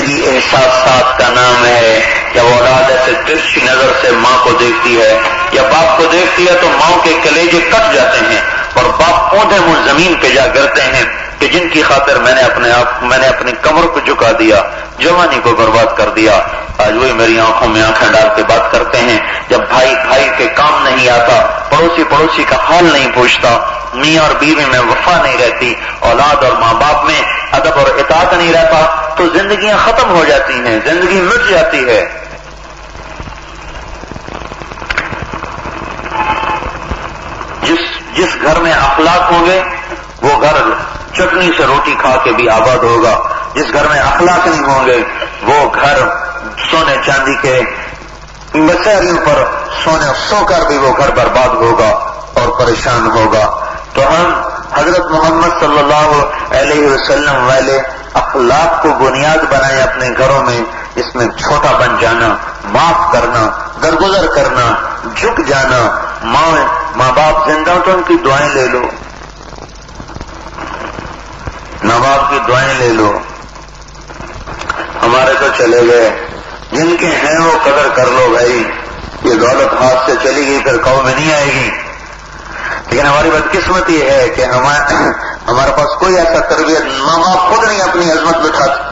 زندگی احساسات کا نام ہے. جب اولاد ایسے ترچھی نظر سے ماں کو دیکھتی ہے یا باپ کو دیکھتی ہے تو ماں کے کلیجے کٹ جاتے ہیں اور باپ اونھے منہ زمین پہ جا گرتے ہیں کہ جن کی خاطر میں نے اپنی کمر کو جھکا دیا، جوانی کو برباد کر دیا. آج وہی میری آنکھوں میں آنکھیں ڈال کے بات کرتے ہیں. جب بھائی بھائی کے کام نہیں آتا، پڑوسی کا حال نہیں پوچھتا، میاں اور بیوی میں وفا نہیں رہتی، اولاد اور ماں باپ میں ادب اور اطاعت نہیں رہتا، تو زندگیاں ختم ہو جاتی ہیں، زندگی مٹ جاتی ہے. جس گھر میں اخلاق ہوں گے وہ گھر چٹنی سے روٹی کھا کے بھی آباد ہوگا. جس گھر میں اخلاق نہیں ہوں گے وہ گھر سونے چاندی کے مسیریوں پر سو کر بھی وہ گھر برباد ہوگا اور پریشان ہوگا. تو ہم حضرت محمد صلی اللہ علیہ وسلم والے اخلاق کو بنیاد بنائیں اپنے گھروں میں. اس میں چھوٹا بن جانا، معاف کرنا، درگزر کرنا، جھک جانا. ماں باپ زندہ ہو تو ان کی دعائیں لے لو، ماں باپ کی دعائیں لے لو. ہمارے تو چلے گئے، جن کے ہیں وہ قدر کر لو بھائی. یہ دولت ہاتھ سے چلی گئی پھر قوم میں نہیں آئے گی. لیکن ہماری بدقسمتی یہ ہے کہ ہمارے پاس کوئی ایسا تربیت، ماں باپ خود نہیں اپنی عظمت بٹھاتے.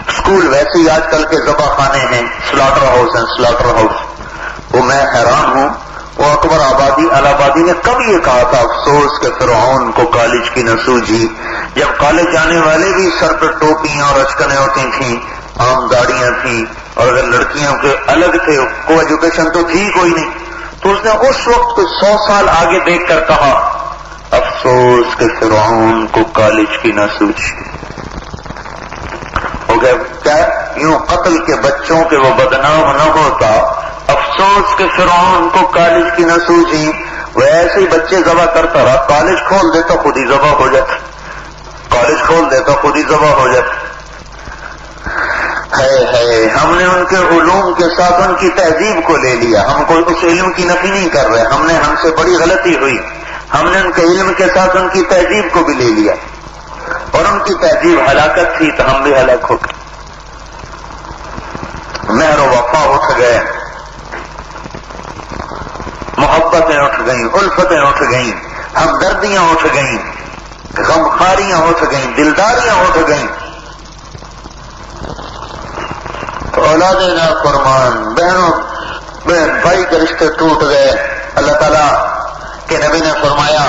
اسکول ویسے ہی آج کل کے ذبح خانے ہیں، سلاٹر ہاؤس ہیں، سلاٹر ہاؤس. وہ میں حیران ہوں، وہ اکبر الہآبادی نے کب یہ کہا تھا افسوس کہ فرعون کو کالج کی نہ سوجی. جب کالج جانے والے بھی سر پر ٹوپیاں اور اچکنیں ہوتی تھیں، عام گاڑیاں تھیں، اور اگر لڑکیوں کے الگ تھے، کو ایجوکیشن تو تھی کوئی نہیں، تو اس نے اس وقت 100 سال آگے دیکھ کر کہا افسوس کہ فرعون کو کالج کی نہ سوجی. ہو گیا کیا یوں قتل کے بچوں کے وہ بدنام نہ ہوتا، افسوس کہ فرعون کو کالج کی نہ سوجی. وہ ایسے ہی بچے ذبح کرتا رہا، کالج کھول دیتا خود ہی ذبح ہو جاتا، کالج کھول دیتا خود ہی ذبح ہو جاتا. ہم نے ان کے علوم کے ساتھ ان کی تہذیب کو لے لیا. ہم کوئی اس علم کی نفی نہیں کر رہے، ہم سے بڑی غلطی ہوئی. ہم نے ان کے علم کے ساتھ ان کی تہذیب کو بھی لے لیا، اور ان کی تہذیب ہلاکت تھی تو ہم بھی ہلاک ہو گئے. مہر و وفا اٹھ گئے، محبتیں اٹھ گئیں، الفتیں اٹھ گئیں، ہمدردیاں اٹھ گئیں، غمخاریاں اٹھ گئیں، دلداریاں اٹھ گئیں. تو اولاد نافرمان، بہنوں بہن بھائی کے رشتے ٹوٹ گئے. اللہ تعالیٰ کے نبی نے فرمایا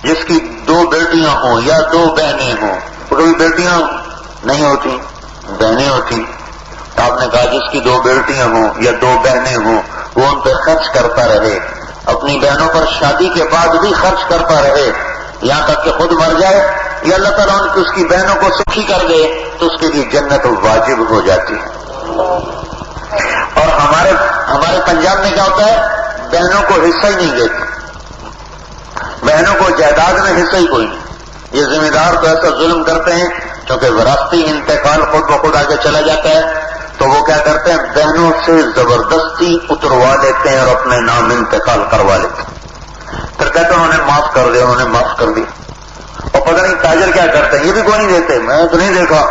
جس کی 2 بیٹیاں ہوں یا 2 بہنیں ہوں، کوئی بیٹیاں نہیں ہوتی، بہنیں ہوتی. آپ نے کہا جس کی 2 بیٹیاں ہوں یا 2 بہنیں ہوں وہ ان پہ خرچ کرتا رہے، اپنی بہنوں پر شادی کے بعد بھی خرچ کرتا رہے یہاں تک کہ خود مر جائے، یا اللہ تعالیٰ اس کی بہنوں کو سکھی کر دے تو اس کے لیے جنت واجب ہو جاتی ہے. اور ہمارے پنجاب میں کیا ہوتا ہے، بہنوں کو حصہ ہی نہیں دیتے، بہنوں کو جائیداد میں حصہ ہی کوئی نہیں. یہ ذمہ دار تو ایسا ظلم کرتے ہیں کیونکہ وراثتی انتقال خود بخود آگے چلا جاتا ہے، تو وہ کیا کرتے ہیں بہنوں سے زبردستی اتروا لیتے ہیں اور اپنے نام انتقال کروا لیتے ہیں. پھر کہتے ہیں انہوں نے معاف کر دیا، انہوں نے معاف کر دیا. اور پتہ نہیں تاجر کیا کرتے ہیں، یہ بھی کوئی نہیں دیتے، میں تو نہیں دیکھا،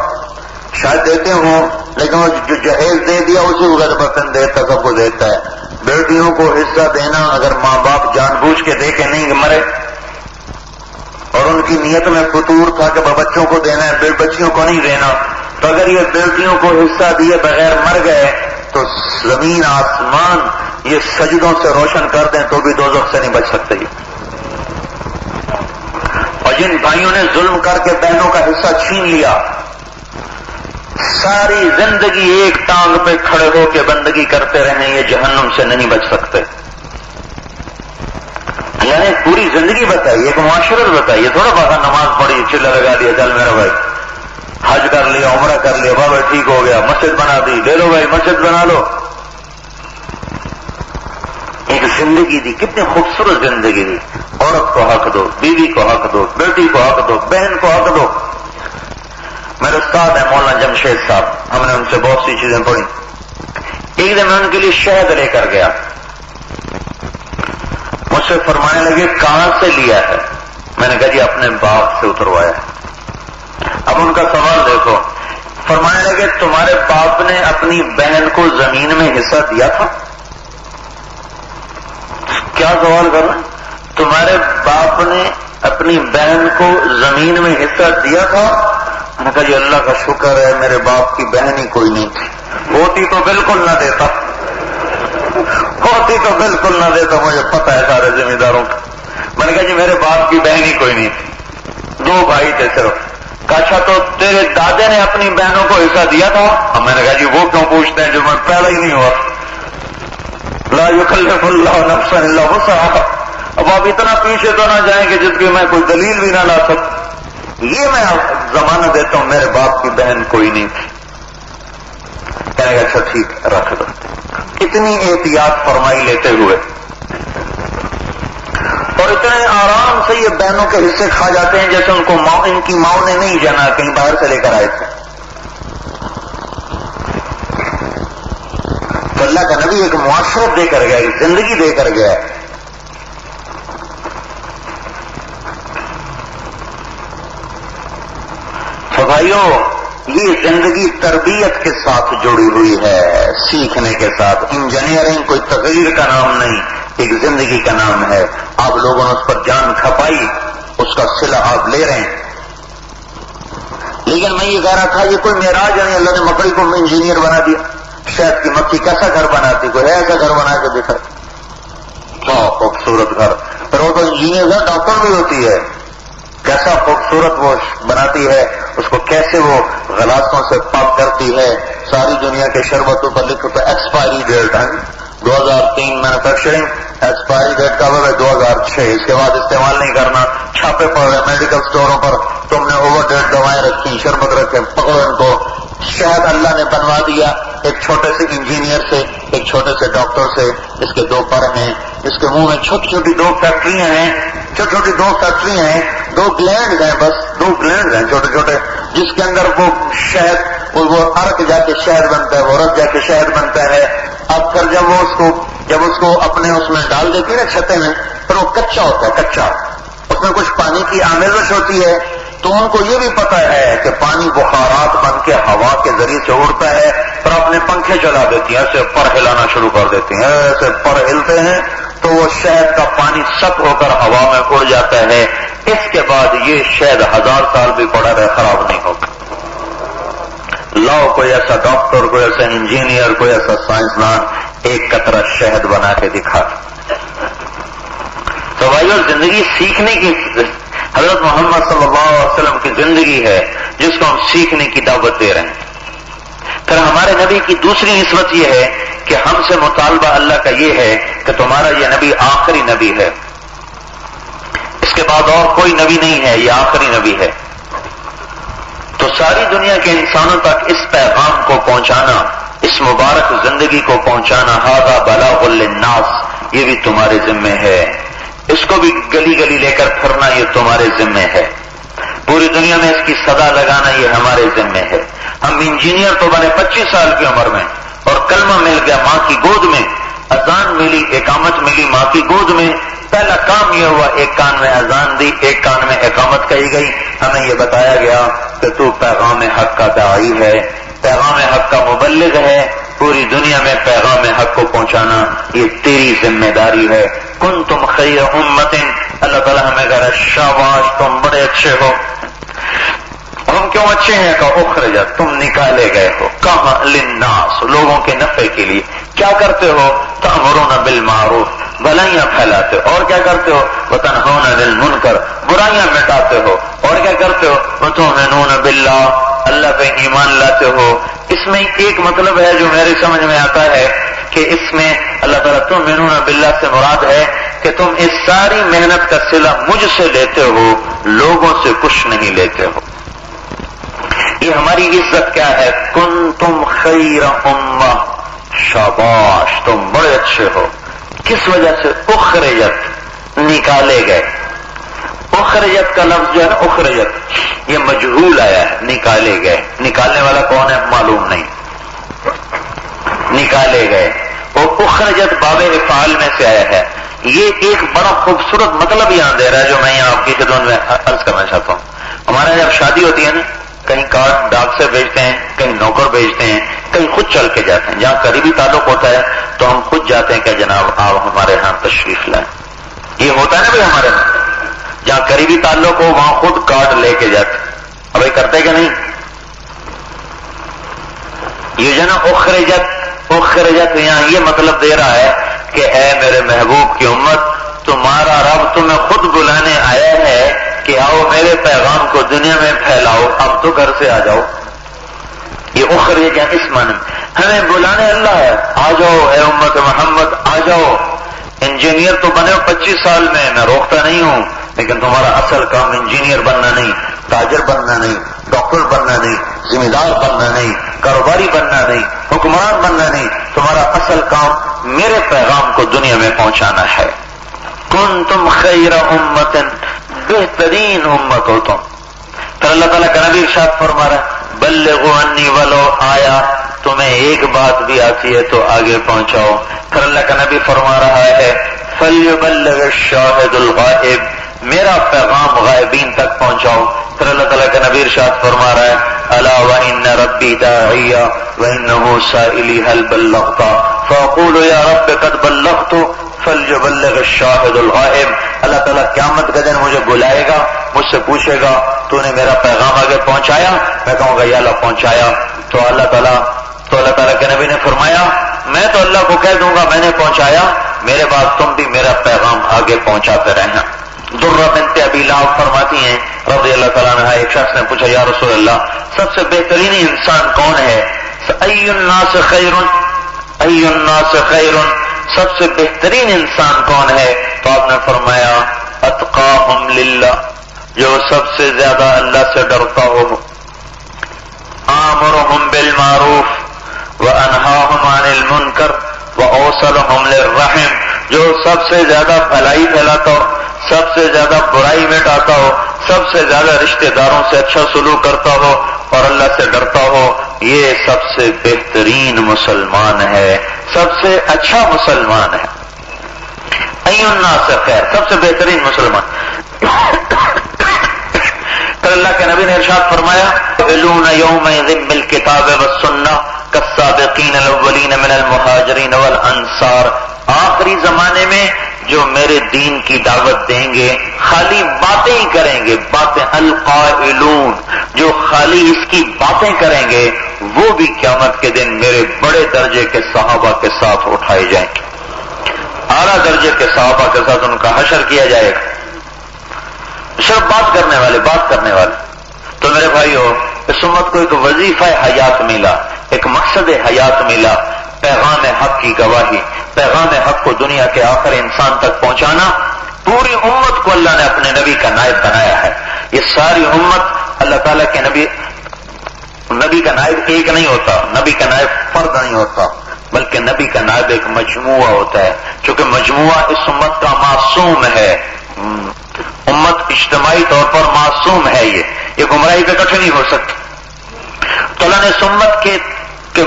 شاید دیتے ہوں لیکن وہ جو جہیز دے دیا اسی کو برتن دیتا، سب کو دیتا ہے. بیٹیوں کو حصہ دینا اگر ماں باپ جان بوجھ کے دے کے نہیں مرے اور ان کی نیت میں فطور تھا کہ بچوں کو دینا ہے، بچیوں کو نہیں دینا، تو اگر یہ بیٹیوں کو حصہ دیے بغیر مر گئے تو زمین آسمان یہ سجدوں سے روشن کر دیں تو بھی دوزخ سے نہیں بچ سکتے. اور جن بھائیوں نے ظلم کر کے بہنوں کا حصہ چھین لیا، ساری زندگی ایک ٹانگ پہ کھڑے ہو کے بندگی کرتے رہیں، یہ جہنم سے نہیں بچ سکتے. یعنی پوری زندگی بتائیے، ایک معاشرت بتائیے، تھوڑا باہر نماز پڑھی، چلا لگا دیا، چل میرا بھائی حج کر لیا، عمرہ کر لیا، بابا ٹھیک ہو گیا، مسجد بنا دی، لے لو بھائی مسجد بنا لو. ایک زندگی دی، کتنی خوبصورت زندگی دی. عورت کو حق دو، بیوی کو حق دو، بیٹی کو حق دو، بہن کو حق دو. میرے استاد ہیں مولانا جمشید صاحب، ہم نے ان سے بہت سی چیزیں پڑھی. ایک دن میں ان کے لیے شہد لے کر گیا، مجھ سے فرمانے لگے کہاں سے لیا ہے؟ میں نے کہا جی اپنے باپ سے اتروایا. اب ان کا سوال دیکھو، فرمانے لگے تمہارے باپ نے اپنی بہن کو زمین میں حصہ دیا تھا؟ کیا سوال کر رہے ہیں؟ تمہارے باپ نے اپنی بہن کو زمین میں حصہ دیا تھا؟ میں نے کہا جی اللہ کا شکر ہے میرے باپ کی بہن ہی کوئی نہیں تھی، ہوتی تو بالکل نہ دیتا، ہوتی تو بالکل نہ دیتا، مجھے پتہ ہے سارے ذمہ داروں کا۔ میں نے کہا جی میرے باپ کی بہن ہی کوئی نہیں تھی، 2 بھائی تھے صرف۔ کہا اچھا تو تیرے دادے نے اپنی بہنوں کو حصہ دیا تھا؟ اب میں نے کہا جی وہ کیوں پوچھتے ہیں جو میں پیدا ہی نہیں ہوا، لا یکلف اللہ نفسا الا وسعها۔ اب آپ اتنا پیچھے تو نہ جائیں کہ جس کی میں کوئی دلیل بھی نہ لا سکوں، یہ میں ضمانت دیتا ہوں میرے باپ کی بہن کوئی نہیں تھی۔ کہنے گا اچھا ٹھیک رکھ دو۔ اتنی احتیاط فرمائی لیتے ہوئے اور اتنے آرام سے یہ بہنوں کے حصے کھا جاتے ہیں جیسے ان کی ماؤں نے نہیں جانا، کہیں باہر سے لے کر آئے تھے۔ تو اللہ کا نبی ایک معاشرت دے کر گیا، ایک زندگی دے کر گیا۔ تو بھائیو یہ زندگی تربیت کے ساتھ جڑی ہوئی ہے، سیکھنے کے ساتھ۔ انجینئرنگ کوئی تقریر کا نام نہیں، ایک زندگی کا نام ہے۔ آپ لوگوں نے اس پر جان کھپائی، اس کا صلہ آپ لے رہے ہیں۔ لیکن میں یہ کہہ رہا تھا یہ کوئی معراج نہیں، اللہ نے مکڑی کو انجینئر بنا دیا۔ شہد کی مکھی کیسا گھر بناتی، کوئی ایسا گھر بنا کے دکھا، کیا خوبصورت گھر۔ پھر وہ تو انجینئر ہے، ڈاکٹر بھی ہوتی ہے، کیسا خوبصورت وہ بناتی ہے، اس کو کیسے وہ غلاظتوں سے پاک کرتی ہے۔ ساری دنیا کے شربتوں پر لکھو تو ایکسپائری ڈیٹ ہے 2003 مینوفیکچرنگ، ایکسپائری ڈیٹ کا ہے 2006، اس کے بعد استعمال نہیں کرنا۔ چھاپے پڑ رہے میڈیکل سٹوروں پر، تم نے اوور ڈیٹ دوائیں رکھی، شربت رکھے، پکڑو ان کو۔ شہد اللہ نے بنوا دیا ایک چھوٹے سے انجینئر سے، ایک چھوٹے سے ڈاکٹر سے۔ اس کے 2 پر ہیں، اس کے منہ میں چھوٹی چھوٹی 2 فیکٹریاں ہیں، چھوٹی چھوٹی 2 فیکٹریاں ہیں، 2 گلینڈز ہیں، بس 2 گلینڈز ہیں چھوٹے چھوٹے، جس کے اندر وہ شہد وہ ارک جا کے شہد بنتا ہے، وہ رک جا کے شہد بنتا ہے۔ اب پھر جب اس کو اپنے اس میں ڈال دیتی ہے نا چھتے میں، پھر وہ کچا ہوتا ہے، کچا، اس میں کچھ پانی کی آمیزش ہوتی ہے۔ تو ان کو یہ بھی پتا ہے کہ پانی بخارات بن کے ہوا کے ذریعے سے اڑتا ہے، پر اپنے پنکھے چلا دیتی ہیں، ایسے پر ہلانا شروع کر دیتی ہیں، ایسے پر ہلتے ہیں تو وہ شہد کا پانی سک ہو کر ہوا میں اڑ جاتا ہے۔ اس کے بعد یہ شہد 1000 سال بھی پڑا رہے خراب نہیں ہوگا۔ لاؤ کوئی ایسا ڈاکٹر، کوئی ایسا انجینئر، کوئی ایسا سائنسدان ایک قطرہ شہد بنا کے دکھا۔ تو بھائیو زندگی سیکھنے کی، حضرت محمد صلی اللہ علیہ وسلم کی زندگی ہے جس کو ہم سیکھنے کی دعوت دے رہے ہیں۔ پھر ہمارے نبی کی دوسری نسبت یہ ہے کہ ہم سے مطالبہ اللہ کا یہ ہے کہ تمہارا یہ نبی آخری نبی ہے، اس کے بعد اور کوئی نبی نہیں ہے، یہ آخری نبی ہے۔ تو ساری دنیا کے انسانوں تک اس پیغام کو پہنچانا، اس مبارک زندگی کو پہنچانا، ھذا بلاغ للناس، یہ بھی تمہارے ذمہ ہے۔ اس کو بھی گلی گلی لے کر پھرنا یہ تمہارے ذمہ ہے۔ پوری دنیا میں اس کی صدا لگانا یہ ہمارے ذمہ ہے۔ ہم انجینئر تو بنے 25 سال کی عمر میں، اور کلمہ مل گیا ماں کی گود میں، اذان ملی، اقامت ملی ماں کی گود میں۔ پہلا کام یہ ہوا ایک کان میں اذان دی، ایک کان میں اقامت کہی گئی۔ ہمیں یہ بتایا گیا کہ تو پیغام حق کا داعی ہے، پیغام حق کا مبلغ ہے، پوری دنیا میں پیغام حق کو پہنچانا یہ تیری ذمہ داری ہے۔ کنتم خیر امت، اللہ تعالیٰ ہمیں کہہ رہا ہے شاباش تم بڑے اچھے ہو۔ ہم کیوں اچھے ہیں کہ اخرجت، تم نکالے گئے ہو، کہاں للناس، لوگوں کے نفع کے لیے۔ کیا کرتے ہو؟ تأمرون بالمعروف، بھلائیاں پھیلاتے ہو، اور کیا کرتے ہو؟ وتنہون عن المنکر، برائیاں مٹاتے ہو، اور کیا کرتے ہو؟ وتؤمنون باللہ، اللہ پہ ایمان لاتے ہو۔ اس میں ایک مطلب ہے جو میرے سمجھ میں آتا ہے کہ اس میں اللہ تعالیٰ تؤمنون باللہ سے مراد ہے کہ تم اس ساری محنت کا صلہ مجھ سے لیتے ہو، لوگوں سے کچھ نہیں لیتے ہو۔ یہ ہماری عزت کیا ہے؟ کنتم خیر امہ، شاباش تم بڑے اچھے ہو۔ کس وجہ سے؟ اخرجت، نکالے گئے۔ اخرجت کا لفظ جو ہے نا، اخرجت یہ مجہول آیا ہے، نکالے گئے۔ نکالنے والا کون ہے معلوم نہیں، نکالے گئے۔ اور اخرجت باب افعال میں سے آیا ہے۔ یہ ایک بڑا خوبصورت مطلب یہاں دے رہا ہے جو میں یہاں آپ کی خدمت میں عرض کرنا چاہتا ہوں۔ ہمارے جب شادی ہوتی ہے نا، کہیں کارڈ ڈاک سے بھیجتے ہیں کہیں نوکر بھیجتے ہیں، کہیں خود چل کے جاتے ہیں. جہاں قریبی تعلق ہوتا ہے تو ہم خود جاتے ہیں کہ جناب آپ ہمارے ہاں تشریف لائیں. یہ ہوتا ہے نا بھائی ہمارے ہاں، جہاں قریبی تعلق ہو وہاں خود کارڈ لے کے جاتے. ابھی کرتے کہ نہیں؟ یہ جو نا اخرجت یہاں یہ مطلب دے رہا ہے کہ اے میرے محبوب کی امت، تمہارا رب تمہیں خود بلانے آیا ہے کہ آؤ میرے پیغام کو دنیا میں پھیلاؤ، اب تو گھر سے آ جاؤ. یہ اخرجت اس معنی ہمیں بلانے اللہ ہے، آ جاؤ اے امت محمد آ جاؤ. انجینئر تو بنے 25 سال میں روکتا نہیں ہوں، لیکن تمہارا اصل کام انجینئر بننا نہیں، تاجر بننا نہیں، ڈاکٹر بننا نہیں، ذمہ دار بننا نہیں، کاروباری بننا نہیں، حکمران بننا نہیں. تمہارا اصل کام میرے پیغام کو دنیا میں پہنچانا ہے. کنتم خیر امت، بہترین امت ہو تم. پھر اللہ تعالیٰ کا نبی ارشاد فرما رہا ہے بلغوا انی ولو آیا، تمہیں ایک بات بھی آتی ہے تو آگے پہنچاؤ. پھر اللہ کا نبی فرما رہا ہے فلیبلغ الشاہد الغائب، میرا پیغام غائبین تک پہنچاؤ. پھر اللہ تعالیٰ کا نبی ارشاد فرما رہا ہے الا وان ربی داعی وانه سائلی هل بلغت فاقول یا رب قد بلغت فلیبلغ الشاہد الغائب. اللہ تعالیٰ قیامت کا دن مجھے بلائے گا، مجھ سے پوچھے گا تو نے میرا پیغام آگے پہنچایا؟ میں کہوں گا یا اللہ پہنچایا. تو اللہ تعالیٰ کے نبی نے فرمایا میں تو اللہ کو کہہ دوں گا میں نے پہنچایا، میرے بعد تم بھی میرا پیغام آگے پہنچاتے رہنا. درہ بنت ابی لہب فرماتی ہیں رضی اللہ تعالیٰ عنہا، ایک شخص نے پوچھا یا رسول اللہ سب سے بہترین انسان کون ہے؟ ای الناس خیر، ای الناس خیر، سب سے بہترین انسان کون ہے؟ تو آپ نے فرمایا اتقاہم للہ، جو سب سے زیادہ اللہ سے ڈرتا ہو. آمرہم بالمعروف وانہاہم عن المنکر واوصلہم للرحم، جو سب سے زیادہ بھلائی پھیلاتا ہو، سب سے زیادہ برائی مٹاتا ہو، سب سے زیادہ رشتہ داروں سے اچھا سلوک کرتا ہو اور اللہ سے ڈرتا ہو، یہ سب سے بہترین مسلمان ہے، سب سے اچھا مسلمان ہے. ای الناس خیر، سب سے بہترین مسلمان. پھر اللہ کے نبی نے ارشاد فرمایا یلون یومئذ بالکتاب والسنہ کالسابقین الاولین من المہاجرین والانصار، آخری زمانے میں جو میرے دین کی دعوت دیں گے خالی باتیں ہی کریں گے، باتیں، القائلون، جو خالی اس کی باتیں کریں گے وہ بھی قیامت کے دن میرے بڑے درجے کے صحابہ کے ساتھ اٹھائے جائیں گے. اعلیٰ درجے کے صحابہ کے ساتھ ان کا حشر کیا جائے گا. صرف بات کرنے والے. تو میرے بھائیو، اس امت کو ایک وظیفہ حیات ملا، ایک مقصد حیات ملا، پیغام حق کی گواہی، پیغام حق کو دنیا کے آخر انسان تک پہنچانا. پوری امت کو اللہ نے اپنے نبی کا نائب بنایا ہے. یہ ساری امت اللہ تعالیٰ کے نبی کا نائب ایک نہیں ہوتا، نبی کا نائب فرد نہیں ہوتا، بلکہ نبی کا نائب ایک مجموعہ ہوتا ہے. چونکہ مجموعہ اس امت کا معصوم ہے، امت اجتماعی طور پر معصوم ہے، یہ گمراہی پہ کٹھ نہیں ہو سکتی. تو اللہ نے اس امت کے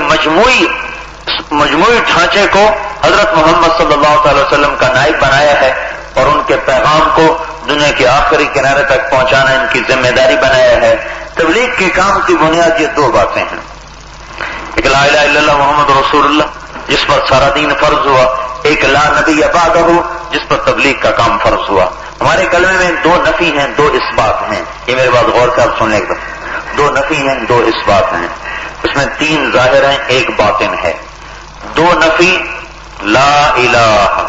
مجموعی ڈھانچے کو حضرت محمد صلی اللہ تعالی وسلم کا نائب بنایا ہے اور ان کے پیغام کو دنیا کے آخری کنارے تک پہنچانا ان کی ذمہ داری بنایا ہے. تبلیغ کے کام کی بنیاد یہ دو باتیں ہیں، ایک لا الہ الا اللہ محمد رسول اللہ جس پر سارا دین فرض ہوا، ایک لا نبی بعدہ جس پر تبلیغ کا کام فرض ہوا. ہمارے کلمے میں دو نفی ہیں، دو اثبات ہیں. یہ میرے بات غور سے آپ سن لیں گے. دو نفی ہیں، دو اثبات ہیں. اس میں تین ظاہر ہیں، ایک باطن ہے. دو نفی، لا الہ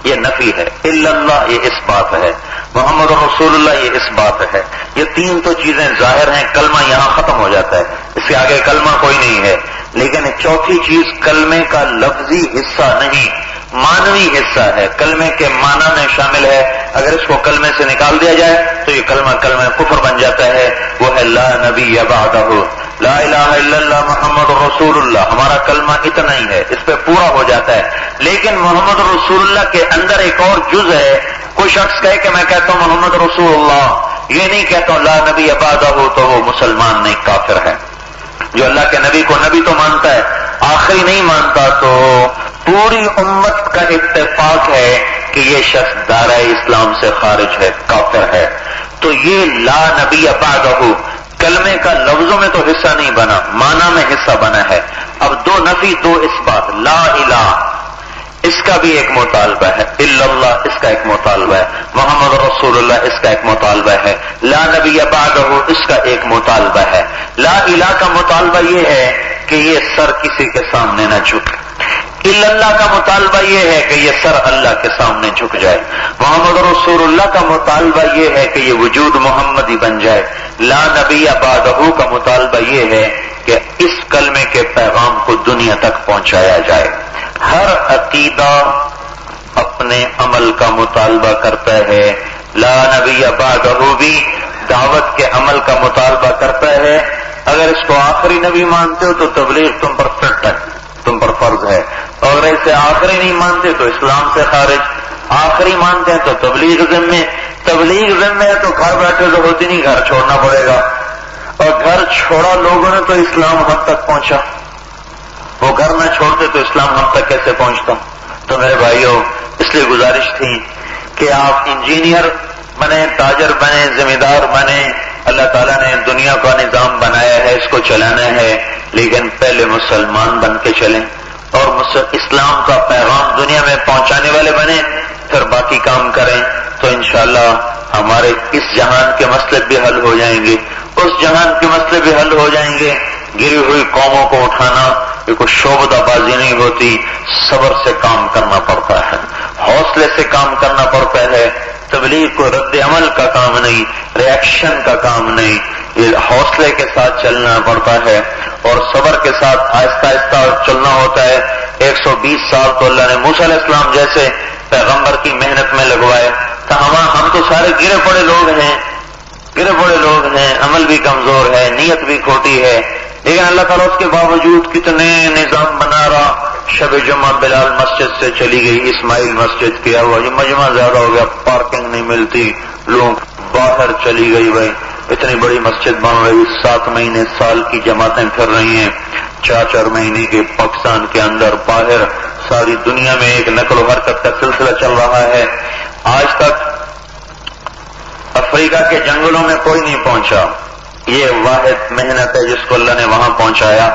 یہ نفی ہے، الا اللہ یہ اثبات ہے، محمد رسول اللہ یہ اثبات ہے. یہ تین تو چیزیں ظاہر ہیں، کلمہ یہاں ختم ہو جاتا ہے، اس کے آگے کلمہ کوئی نہیں ہے. لیکن چوتھی چیز کلمے کا لفظی حصہ نہیں، معنوی حصہ ہے، کلمے کے معنی میں شامل ہے. اگر اس کو کلمے سے نکال دیا جائے تو یہ کلمہ کفر بن جاتا ہے. وہ ہے لا نبی بعدہ، لا الہ الا اللہ محمد رسول اللہ. ہمارا کلمہ اتنا ہی ہے، اس پہ پورا ہو جاتا ہے. لیکن محمد رسول اللہ کے اندر ایک اور جز ہے. کوئی شخص کہے کہ میں کہتا ہوں محمد رسول اللہ، یہ نہیں کہتا ہوں لا نبی بعدہ تو وہ مسلمان نہیں، کافر ہے. جو اللہ کے نبی کو نبی تو مانتا ہے، آخری نہیں مانتا، تو پوری امت کا اتفاق ہے کہ یہ شخص دائرہ اسلام سے خارج ہے، کافر ہے. تو یہ لا نبی بعدہ کلمے کا لفظوں میں تو حصہ نہیں بنا، معنی میں حصہ بنا ہے۔ اب دو نفی دو اثبات، لا الہ اس کا بھی ایک مطالبہ ہے، الا اللہ اس کا ایک مطالبہ ہے، محمد رسول اللہ اس کا ایک مطالبہ ہے، لا نبی بعدہ اس کا ایک مطالبہ ہے۔ لا الہ کا مطالبہ یہ ہے کہ یہ سر کسی کے سامنے نہ جھکے، الا اللہ کا مطالبہ یہ ہے کہ یہ سر اللہ کے سامنے جھک جائے، محمد رسول اللہ کا مطالبہ یہ ہے کہ یہ وجود محمدی بن جائے، لا نبی بعدہ کا مطالبہ یہ ہے کہ اس کلمے کے پیغام کو دنیا تک پہنچایا جائے۔ ہر عقیدہ اپنے عمل کا مطالبہ کرتا ہے، لا نبی بعدہ بھی دعوت کے عمل کا مطالبہ کرتا ہے۔ اگر اس کو آخری نبی مانتے ہو تو تبلیغ تم پر فٹ ہے، تم پر فرض ہے، اور اگر اسے آخری نہیں مانتے تو اسلام سے خارج، آخری مانتے ہیں تو تبلیغ ذمے، تبلیغ ذمے ہے تو گھر بیٹھے تو ہوتی نہیں، گھر چھوڑنا پڑے گا، اور گھر چھوڑا لوگوں نے تو اسلام ہم تک پہنچا، وہ گھر نہ چھوڑتے تو اسلام ہم تک کیسے پہنچتا؟ تو میرے بھائیوں، اس لیے گزارش تھی کہ آپ انجینئر بنے، تاجر بنے، ذمہ دار بنے، اللہ تعالیٰ نے دنیا کا نظام بنایا ہے، اس کو چلانا ہے، لیکن پہلے مسلمان بن کے چلیں اور اسلام کا پیغام دنیا میں پہنچانے والے بنے، پھر باقی کام کریں، تو انشاءاللہ ہمارے اس جہان کے مسئلے بھی حل ہو جائیں گے، اس جہان کے مسئلے بھی حل ہو جائیں گے۔ گری ہوئی قوموں کو اٹھانا یہ کوئی شعبدہ بازی نہیں ہوتی، صبر سے کام کرنا پڑتا ہے، حوصلے سے کام کرنا پڑتا ہے۔ تبلیغ کو رد عمل کا کام نہیں، ری ایکشن کا کام نہیں، یہ حوصلے کے ساتھ چلنا پڑتا ہے اور صبر کے ساتھ آہستہ آہستہ چلنا ہوتا ہے۔ 120 سال تو اللہ نے موسیٰ علیہ السلام جیسے پیغمبر کی محنت میں لگوائے، تو ہم تو سارے گرے پڑے لوگ ہیں، گرے پڑے لوگ ہیں، عمل بھی کمزور ہے، نیت بھی کھوٹی ہے، لیکن اللہ تعالیٰ اس کے باوجود کتنے نظام بنا رہا۔ شب جمعہ بلال مسجد سے چلی گئی اسماعیل مسجد کیا ہوا، یہ مجمع زیادہ ہو گیا، پارکنگ نہیں ملتی، لوگ باہر چلی گئی، بھائی اتنی بڑی مسجد بن رہی، 7 مہینے سال کی جماعتیں پھر رہی ہیں، 4 مہینے کے پاکستان کے اندر باہر ساری دنیا میں ایک نقل و حرکت کا سلسلہ چل رہا ہے۔ آج تک افریقہ کے جنگلوں میں کوئی نہیں پہنچا، یہ واحد محنت ہے جس کو اللہ نے وہاں پہنچایا۔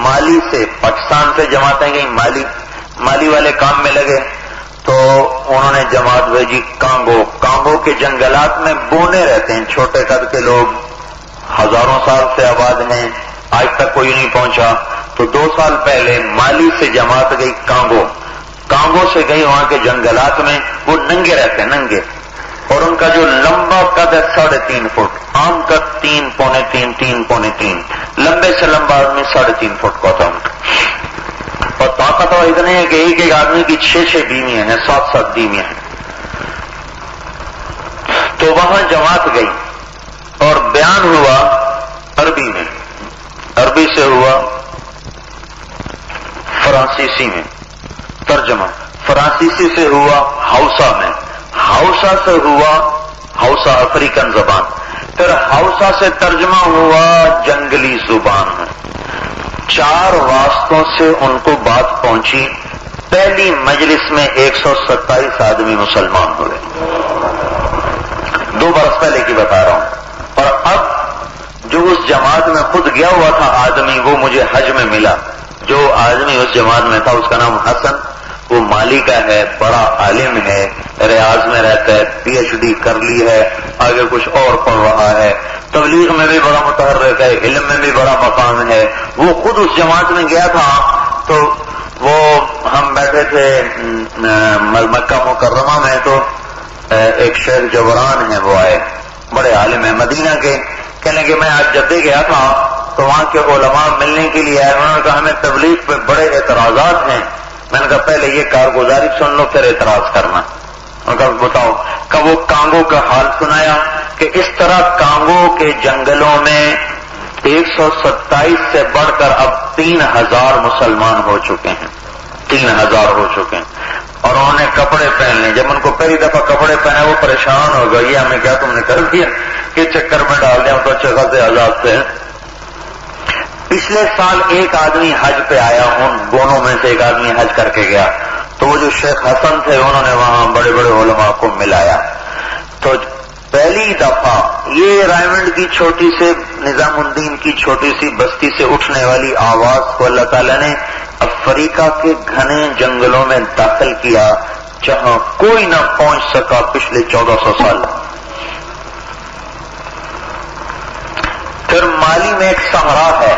مالی سے، پاکستان سے جماعتیں گئی، مالی والے کام میں لگے تو انہوں نے جماعت بھیجی کانگو کے جنگلات میں بونے رہتے ہیں چھوٹے قد کے لوگ، ہزاروں سال سے آباد ہیں، آج تک کوئی نہیں پہنچا۔ تو 2 سال پہلے مالی سے جماعت گئی کانگو سے گئی وہاں کے جنگلات میں، وہ ننگے رہتے ہیں، ننگے، اور ان کا جو لمبا قد ہے 3.5 فٹ، عام قد 3 پونے 3 لمبے سے لمبا آدمی 3.5 فٹ کا تھا، اور طاقت اتنے ہے کہ ایک آدمی کی 6 بیویاں ہیں، 7 بیویاں ہیں۔ تو وہاں جماعت گئی اور بیان ہوا عربی میں، عربی سے ہوا فرانسیسی میں ترجمہ، فرانسیسی سے ہوا ہاؤسا میں، ہاؤسا سے ہوا ہاؤسا افریقن زبان، پھر ہاؤسا سے ترجمہ ہوا جنگلی زبان میں۔ 4 واسطوں سے ان کو بات پہنچی، پہلی مجلس میں 127 آدمی مسلمان ہوئے، 2 برس پہلے کی بتا رہا ہوں۔ اور اب جو اس جماعت میں خود گیا ہوا تھا آدمی، وہ مجھے حج میں ملا، جو آدمی اس جماعت میں تھا اس کا نام حسن، وہ مالی کا ہے، بڑا عالم ہے، ریاض میں رہتا ہے، PhD کر لی ہے، آگے کچھ اور پڑھ رہا ہے، تبلیغ میں بھی بڑا متحرک ہے، علم میں بھی بڑا مقام ہے۔ وہ خود اس جماعت میں گیا تھا، تو وہ ہم بیٹھے تھے مکہ مکرمہ میں، تو ایک شیخ جبران ہے، وہ آئے، بڑے عالم ہیں مدینہ کے، کہنے کہ میں آج جدے گیا تھا تو وہاں کے علماء ملنے کے لیے آئے، انہوں نے کہا ہمیں تبلیغ پہ بڑے اعتراضات ہیں۔ میں نے کہا پہلے یہ کارگزاری سن لو پھر اعتراض کرنا۔ انہوں نے کہا بتاؤ، کہ وہ کانگو کا حال سنایا کہ اس طرح کانگو کے جنگلوں میں 127 سے بڑھ کر اب 3000 مسلمان ہو چکے ہیں، 3000 ہو چکے ہیں، اور انہوں نے کپڑے پہن لیں۔ جب ان کو پہلی دفعہ کپڑے پہنے وہ پریشان ہو گئے، یہ ہمیں کیا تم نے کر دیا کہ چکر میں ڈال دیا، تو اچھے خاصے آزاد تھے۔ پچھلے سال ایک آدمی حج پہ آیا، ان دونوں میں سے ایک آدمی حج کر کے گیا، تو وہ جو شیخ حسن تھے انہوں نے وہاں بڑے بڑے علماء کو ملایا، تو پہلی دفعہ یہ رائمنڈ کی چھوٹی سے نظام الدین کی چھوٹی سی بستی سے اٹھنے والی آواز کو اللہ تعالیٰ نے افریقہ کے گھنے جنگلوں میں داخل کیا جہاں کوئی نہ پہنچ سکا پچھلے 1400 سال. پھر مالی میں ایک صحرا ہے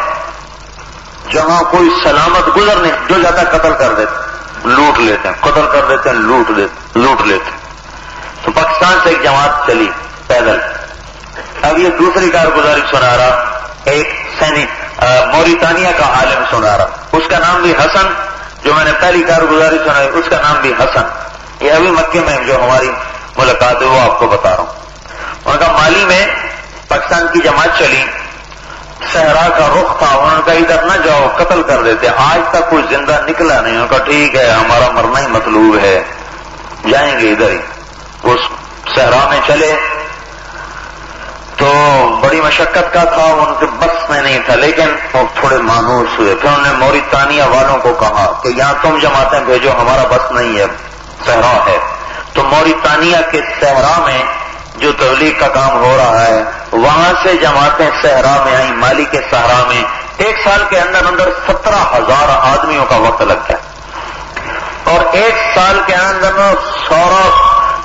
جہاں کوئی سلامت گزر نہیں، جو جاتا قتل کر دیتے، لوٹ لیتے ہیں، قتل کر دیتے ہیں، لوٹ لیتے ہیں. تو پاکستان سے ایک جماعت چلی پیدل. اب یہ دوسری کارگزاری سنا رہا، ایک موریتانیہ کا عالم سنا رہا، اس کا نام بھی حسن، جو میں نے پہلی کارگزاری سنائی اس کا نام بھی حسن. یہ ابھی مکے میں جو ہماری ملاقات ہے وہ آپ کو بتا رہا ہوں. ان کا مالی میں پاکستان کی جماعت چلی، صحرا کا رخ تھا، انہوں نے کہا ادھر نہ جاؤ، قتل کر دیتے. آج تک کوئی زندہ نکلا نہیں. انہوں نے کہا ٹھیک ہے، ہمارا مرنا ہی مطلوب ہے، جائیں گے ادھر ہی. اس صحرا میں چلے تو بڑی مشقت کا تھا، ان کے بس میں نہیں تھا، لیکن وہ تھوڑے مانوس ہوئے. پھر انہوں نے موریتانیہ والوں کو کہا کہ یہاں تم جماعتیں بھیجو، ہمارا بس نہیں ہے، صحرا ہے. تو موریتانیہ کے صحرا میں جو تبلیغ کا کام ہو رہا ہے وہاں سے جماعتیں صحرا میں آئیں. مالی کے صحرا میں 1 سال کے اندر 17,000 آدمیوں کا وقت لگ گیا، اور 1 سال کے اندر سارا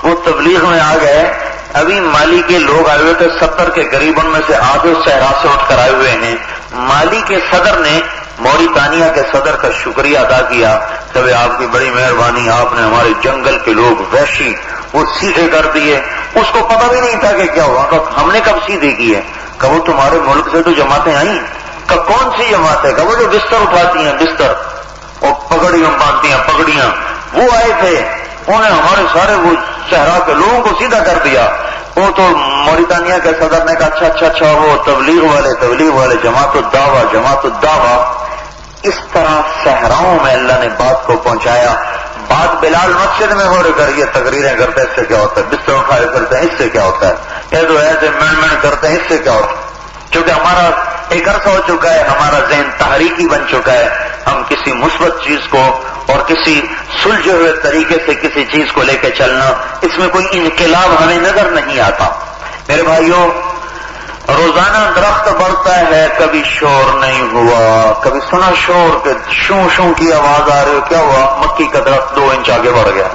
وہ تبلیغ میں آ گئے. ابھی مالی کے لوگ آئے ہوئے تھے 70 کے قریب، ان میں سے آدھے صحرا سے اٹھ کر آئے ہوئے ہیں. مالی کے صدر نے موریتانیہ کے صدر کا شکریہ ادا کیا کہ آپ کی بڑی مہربانی، آپ نے ہمارے جنگل کے لوگ وحشی وہ سیدھے کر دیے. اس کو پتہ بھی نہیں تھا کہ کیا ہوا. ہم نے کب سیدھے کی ہے؟ کہ وہ تمہارے ملک سے تو جماعتیں آئیں. کہ کون سی جماعت ہے؟ کہ وہ جو بستر اٹھاتی ہیں، بستر اور پگڑیاں باندھتی ہیں، پگڑیاں، وہ آئے تھے، انہوں نے ہمارے سارے وہ صحرا کے لوگوں کو سیدھا کر دیا. وہ تو موریتانیہ کے صدر نے کہا اچھا وہ تبلیغ والے جماعت الدعوہ. اس طرح صحراؤں میں اللہ نے بات کو پہنچایا. بات بلال مسجد میں ہو رہی کر یہ تقریریں کرتے ہیں، اس سے کیا ہوتا ہے؟ بستر اٹھائے کرتے ہیں، اس سے کیا ہوتا ہے؟ یہ تو ایسے مڑ کرتے ہیں، اس سے کیا ہوتا ہے؟ کیونکہ ہمارا ایک عرصہ ہو چکا ہے، ہمارا ذہن تحریکی بن چکا ہے. ہم کسی مثبت چیز کو اور کسی سلجھے ہوئے طریقے سے کسی چیز کو لے کے چلنا، اس میں کوئی انقلاب ہمیں نظر نہیں آتا. میرے بھائیوں، روزانہ درخت بڑھتا ہے، کبھی شور نہیں ہوا. کبھی سنا شور کہ شوں شوں کی آواز آ رہی ہو، کیا ہوا؟ مکی کا درخت 2 انچ آگے بڑھ گیا.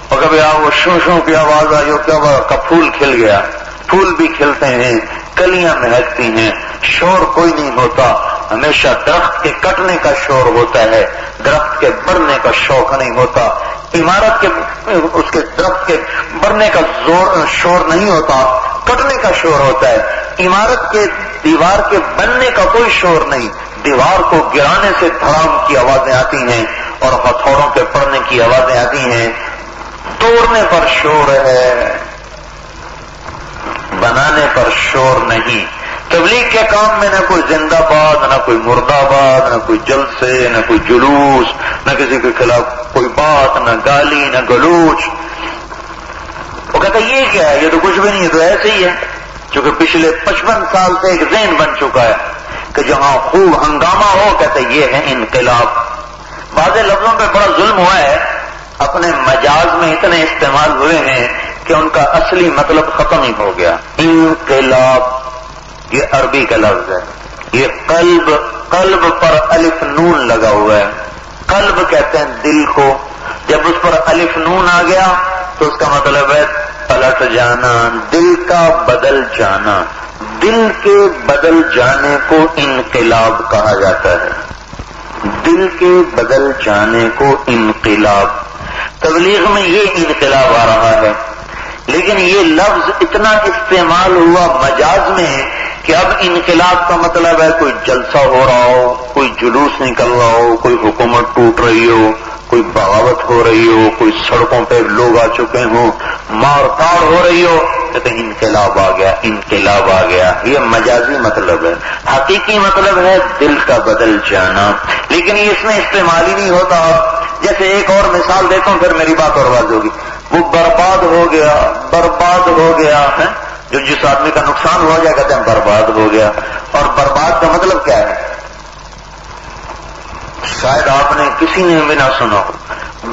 اور کبھی وہ شوں شوں کی آواز آئی ہو، کیا ہوا؟ کا پھول کھل گیا. پھول بھی کھلتے ہیں، کلیاں مہکتی ہیں، شور کوئی نہیں ہوتا. ہمیشہ درخت کے کٹنے کا شور ہوتا ہے، درخت کے بڑھنے کا شوق نہیں ہوتا. عمارت کے اس کے درخت کے بڑھنے کا شور نہیں ہوتا، کٹنے کا شور ہوتا ہے. عمارت کے دیوار کے بننے کا کوئی شور نہیں، دیوار کو گرانے سے دھڑام کی آوازیں آتی ہیں اور ہتھوڑوں کے پڑنے کی آوازیں آتی ہیں. توڑنے پر شور ہے، بنانے پر شور نہیں. تبلیغ کے کام میں نہ کوئی زندہ باد، نہ کوئی مردہ باد، نہ کوئی جلسے، نہ کوئی جلوس، نہ کسی کے خلاف کوئی بات، نہ گالی، نہ گلوچ. وہ کہتا یہ کیا ہے؟ یہ تو کچھ بھی نہیں ہے، تو ایسے ہی ہے. چونکہ پچھلے 55 سال سے ایک ذہن بن چکا ہے کہ جہاں خوب ہنگامہ ہو کہتے یہ ہے انقلاب. بعض لفظوں پہ بڑا ظلم ہوا ہے، اپنے مجاز میں اتنے استعمال ہوئے ہیں کہ ان کا اصلی مطلب ختم ہی ہو گیا. انقلاب یہ عربی کا لفظ ہے. یہ قلب پر الف نون لگا ہوا ہے. قلب کہتے ہیں دل کو. جب اس پر الف نون آ گیا تو اس کا مطلب ہے پلٹ جانا، دل کا بدل جانا. دل کے بدل جانے کو انقلاب کہا جاتا ہے. دل کے بدل جانے کو انقلاب. تبلیغ میں یہ انقلاب آ رہا ہے، لیکن یہ لفظ اتنا استعمال ہوا مجاز میں کہ اب انقلاب کا مطلب ہے کوئی جلسہ ہو رہا ہو، کوئی جلوس نکل رہا ہو، کوئی حکومت ٹوٹ رہی ہو، کوئی بغاوت ہو رہی ہو، کوئی سڑکوں پہ لوگ آ چکے ہوں، مار کاٹ ہو رہی ہو، کہتے ہیں انقلاب آ گیا، انقلاب آ گیا. یہ مجازی مطلب ہے. حقیقی مطلب ہے دل کا بدل جانا، لیکن یہ اس میں استعمال ہی نہیں ہوتا. جیسے ایک اور مثال دیتا ہوں، پھر میری بات اور واضح ہوگی. وہ برباد ہو گیا ہے، جو جس آدمی کا نقصان ہو جائے کہتے ہیں برباد ہو گیا. اور برباد کا مطلب کیا ہے؟ شاید آپ نے کسی نے بھی نہ سنا ہو.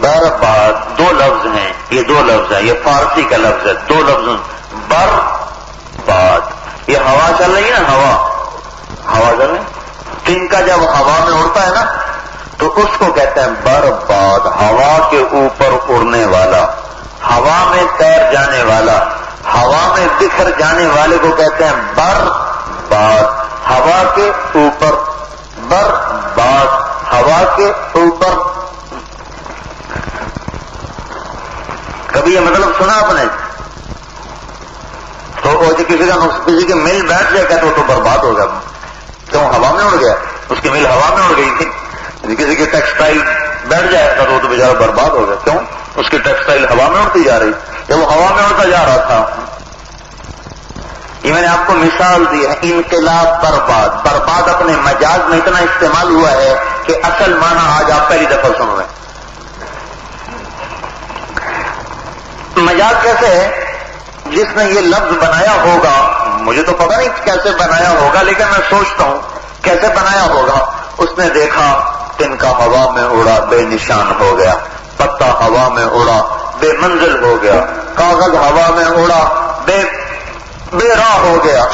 برباد 2 لفظ ہیں، یہ 2 لفظ ہیں، یہ فارسی کا لفظ ہے. 2 لفظ برباد۔ یہ ہوا چل رہی ہے نا، ہوا چل رہی، تنکا جب ہوا میں اڑتا ہے نا تو اس کو کہتے ہیں برباد، ہوا کے اوپر اڑنے والا، ہوا میں تیر جانے والا، ہوا میں بکھر جانے والے کو کہتے ہیں برباد۔ ہوا کے اوپر برباد، ہوا کے اوپر۔ کبھی یہ مطلب سنا آپ نے؟ تو وہ جو کسی کی مل بیٹھ جائے گا تو برباد ہو گیا، کیوں؟ ہوا میں اڑ گیا، اس کی مل ہوا میں اڑ گئی تھی۔ کسی کی ٹیکسٹائل بیٹھ جائے گا تو وہ تو بیچارہ برباد ہو گیا، کیوں؟ اس کی ٹیکسٹائل ہوا میں اڑتی جا رہی، یا وہ ہوا میں اڑتا جا رہا تھا۔ یہ میں نے آپ کو مثال دی ہے، انقلاب برباد۔ برباد اپنے مجاز میں اتنا استعمال ہوا ہے کہ اصل معنی آج آپ پہلی دفعہ سن رہے ہیں۔ مجاز کیسے ہے؟ جس نے یہ لفظ بنایا ہوگا، مجھے تو پتہ نہیں کیسے بنایا ہوگا، لیکن میں سوچتا ہوں کیسے بنایا ہوگا۔ اس نے دیکھا تنکا ہوا میں اڑا، بے نشان ہو گیا، پتا ہوا میں اڑا، بے منزل ہو گیا، کاغذ ہوا میں اڑا، بے راہ ہو گیا۔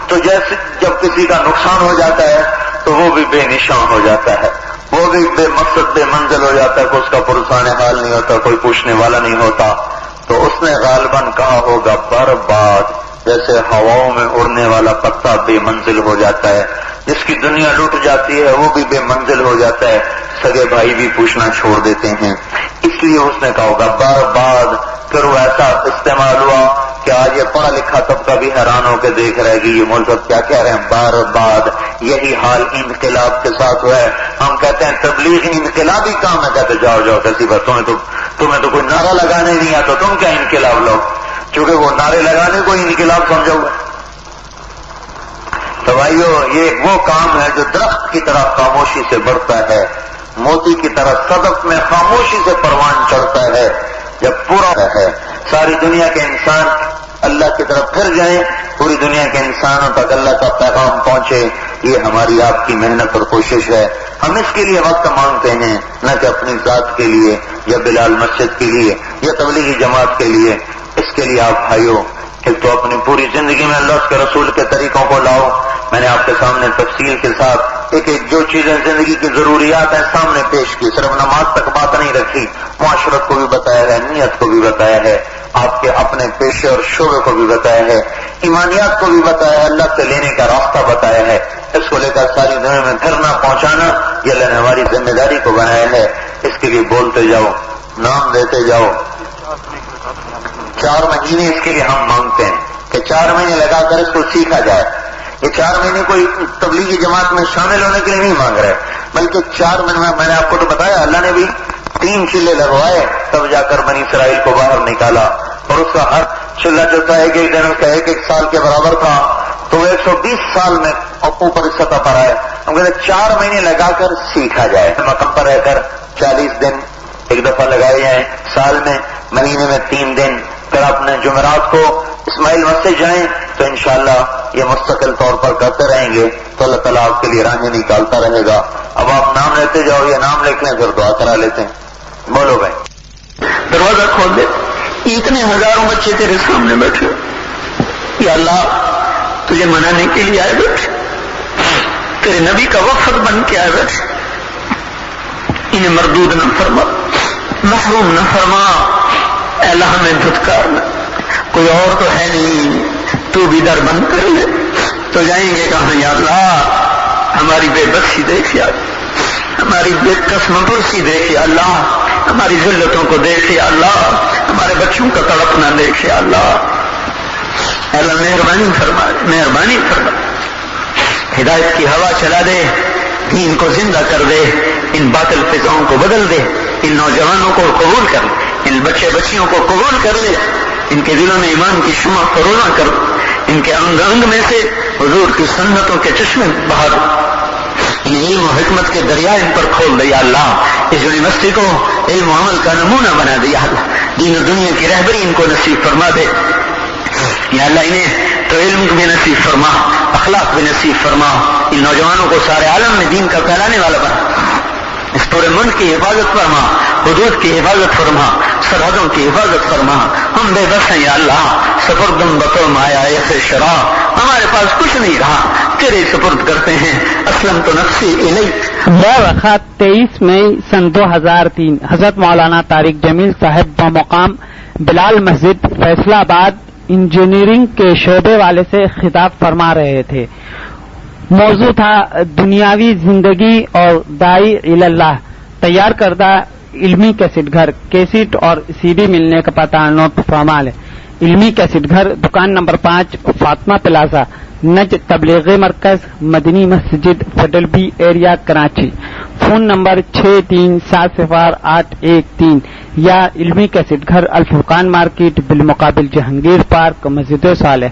تو جیسے جب کسی کا نقصان ہو جاتا ہے تو وہ بھی بے نشان ہو جاتا ہے، وہ بھی بے مقصد بے منزل ہو جاتا ہے، کوئی اس کا پرسان حال نہیں ہوتا، کوئی پوچھنے والا نہیں ہوتا۔ تو اس نے غالباً کہا ہوگا برباد، جیسے ہواؤں میں اڑنے والا پتا بے منزل ہو جاتا ہے، جس کی دنیا لٹ جاتی ہے وہ بھی بے منزل ہو جاتا ہے، سگے بھائی بھی پوچھنا چھوڑ دیتے ہیں، اس لیے اس نے کہا ہوگا برباد۔ پھر وہ ایسا استعمال ہوا کہ آج یہ پڑھا لکھا طبقہ بھی حیران ہو کے دیکھ رہے گی یہ مولوی صاحب کیا کہہ رہے ہیں، برباد۔ یہی حال انقلاب کے ساتھ ہوا ہے۔ ہم کہتے ہیں تبلیغ انقلابی کام ہے، کہتے جاؤ جاؤ کیسی بات، تمہیں تو کوئی نعرہ لگانے نہیں آتا، تم کیا انقلاب لو؟ چونکہ وہ نعرے لگانے کو انقلاب سمجھا ہوا۔ تو بھائیو، یہ وہ کام ہے جو درخت کی طرح خاموشی سے بڑھتا ہے، موتی کی طرح صدف میں خاموشی سے پروان چڑھتا ہے۔ جب پورا ہے ساری دنیا کے انسان اللہ کی طرف پھر جائیں، پوری دنیا کے انسانوں تک اللہ کا پیغام پہنچے، یہ ہماری آپ کی محنت اور کوشش ہے۔ ہم اس کے لیے وقت مانگتے ہیں، نہ کہ اپنی ذات کے لیے یا بلال مسجد کے لیے یا تبلیغی جماعت کے لیے۔ اس کے لیے آپ بھائیوں کہ تو اپنی پوری زندگی میں اللہ کے رسول کے طریقوں کو لاؤ۔ میں نے آپ کے سامنے تفصیل کے ساتھ ایک جو چیزیں زندگی کی ضروریات ہیں سامنے پیش کی، صرف نماز تک بات نہیں رکھی، معاشرت کو بھی بتایا ہے، نیت کو بھی بتایا ہے، آپ کے اپنے پیشے اور شعبے کو بھی بتایا ہے، ایمانیات کو بھی بتایا ہے، اللہ سے لینے کا راستہ بتایا ہے۔ اس کو لے کر ساری دنیا میں دھرنا پہنچانا یہ اللہ نے ہماری ذمہ داری کو بنایا ہے۔ اس کے لیے بولتے جاؤ، نام دیتے جاؤ۔ 4 مہینے اس کے لیے ہم مانگتے ہیں کہ 4 مہینے لگا کر اس کو سیکھا جائے۔ یہ 4 مہینے کوئی تبلیغی جماعت میں شامل ہونے کے لیے نہیں مانگ رہے، بلکہ 4 مہینے میں نے آپ کو تو بتایا اللہ نے بھی 3 چلے لگوائے، تب جا کر بنی اسرائیل کو باہر نکالا، اور اس کا ہر چلہ جو تھا ایک دن اس کا 1 سال کے برابر تھا، تو وہ 120 سال میں اوپر اس سطح پر آئے۔ ہم کہتے 4 مہینے لگا کر سیکھا جائے، مقام پر رہ کر 40 دن ایک دفعہ لگائے جائیں، سال میں مہینے میں 3 دن، پھر اپنے جمعرات کو اسماعیل مسجد جائیں تو انشاءاللہ یہ مستقل طور پر کرتے رہیں گے تو اللہ تعالیٰ آپ کے لیے راہیں نکالتا رہے گا۔ اب آپ نام لیتے جاؤ یا نام لکھ لیں پھر دعا کرا لیتے ہیں۔ بولو بھائی، دروازہ کھول دے، اتنے ہزاروں بچے تیرے سامنے بیٹھے، یا اللہ تجھے منانے کے لیے آئے بیٹھے، تیرے نبی کا وفد بن کے آئے بیٹھے، انہیں مردود نہ فرما، محروم نہ فرما، اے اللہ ہمیں دھتکارنا، کوئی اور تو ہے نہیں، تو بھی در بند کر لے تو جائیں گے کہاں یا اللہ؟ ہماری بے بسی دیکھ یا ہماری بے قسم پرسی دیکھ یا اللہ، ہماری ذلتوں کو دیکھ یا اللہ، ہمارے بچوں کا تڑپنا دیکھ یا اللہ۔ اے اللہ مہربانی فرما، مہربانی فرما، ہدایت کی ہوا چلا دے، دین کو زندہ کر دے، ان باطل فضاؤں کو بدل دے، ان نوجوانوں کو قبول کر لے، ان بچے بچیوں کو قبول کر لے، ان کے دلوں میں ایمان کی شمع فروزاں کر، ان کے انگ انگ میں سے حضور کی سنتوں کے چشمے بہا دو، ان علم و حکمت کے دریا ان پر کھول دے یا اللہ، اس یونیورسٹی کو علم و عمل کا نمونہ بنا دے یا اللہ، دین و دنیا کی رہبری ان کو نصیب فرما دے یا اللہ، انہیں تو علم بھی نصیب فرما، اخلاق بھی نصیب فرما، ان نوجوانوں کو سارے عالم میں دین کا پھیلانے والا بنا اس پورے ملک کی حفاظت فرما، حدود کی حفاظت فرما، سرحدوں کی حفاظت فرما. ہم بے بس ہیں یا اللہ، سپردم بطو مایا ایسے شرا، ہمارے پاس کچھ نہیں رہا، تیرے سپرد کرتے ہیں. اسلمت نفسی الیک. وقت 23 مئی سن 2003 حضرت مولانا طارق جمیل صاحب بمقام بلال مسجد فیصلہ آباد انجینئرنگ کے شعبے والے سے خطاب فرما رہے تھے. موضوع تھا دنیاوی زندگی اور داعی اللہ. تیار کردہ علمی کیسٹ گھر، کیسٹ اور سی ڈی ملنے کا پتہ نوٹ فرما لیں. علمی کیسٹ گھر، دکان نمبر 5، فاطمہ پلازا، نج تبلیغی مرکز، مدنی مسجد، federal be area, Karachi. Phone number 63700813 یا علمی کیسٹ گھر، الفرقان مارکیٹ، بالمقابل جہانگیر پارک، مسجد صالح،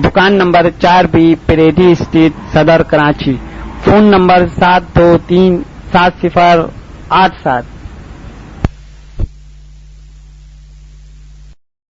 دکان نمبر 4B، پریڈی اسٹریٹ، صدر، کراچی. Phone number 72370887.